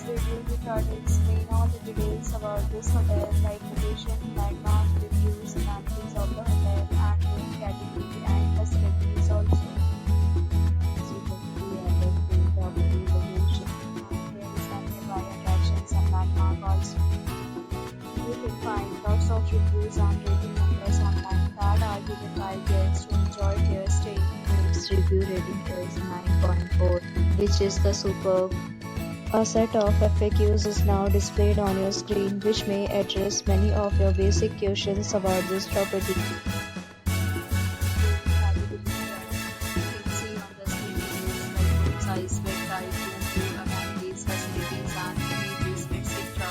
Review card explain all the details about this hotel, like location, background, reviews, amenities of the hotel, and room category and facilities also. So you can see at the full property location. And there is a nearby attractions and landmark also. You can find lots of reviews and rating numbers online that are given by guests who enjoyed their stay. Its review rating is 9.4, which is the superb. A set of FAQs is now displayed on your screen, which may address many of your basic questions about this property. Size, bed type, room view, amenities, facilities, and images, etc.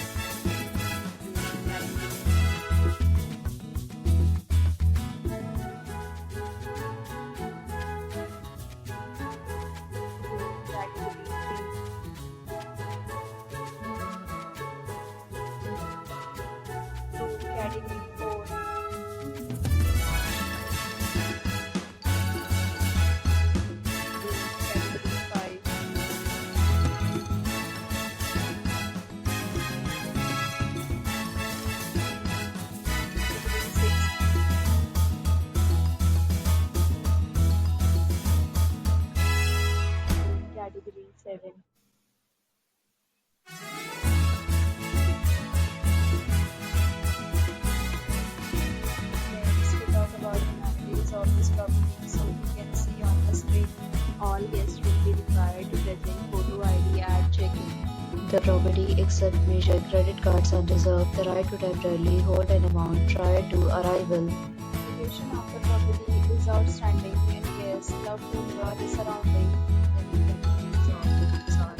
Category 4. Category 5. Category 6. Category 7. Next, we talk about the amenities of this property. So you can see on the screen, all guests will be required to present photo ID at check-in. The property accepts major credit cards and reserves the right to temporarily hold an amount prior to arrival. The location of the property is outstanding and guests love to enjoy the surrounding. Then you can use all the rooms are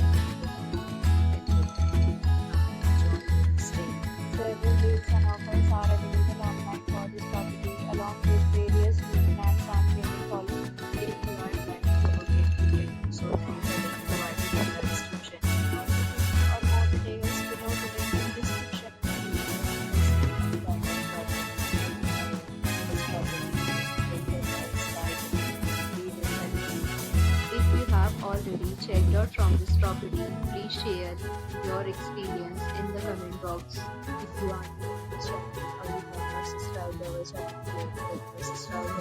stay. Several deals and offers are available online for this property, along with various finance and payment policies. If you are planning to locate the venue, so then you can provide it in the description. Or more details below the link in description. If you have already checked out from this property, please share your experience in the comment box. If you are new to this channel or you have not subscribed our channel yet, then subscribe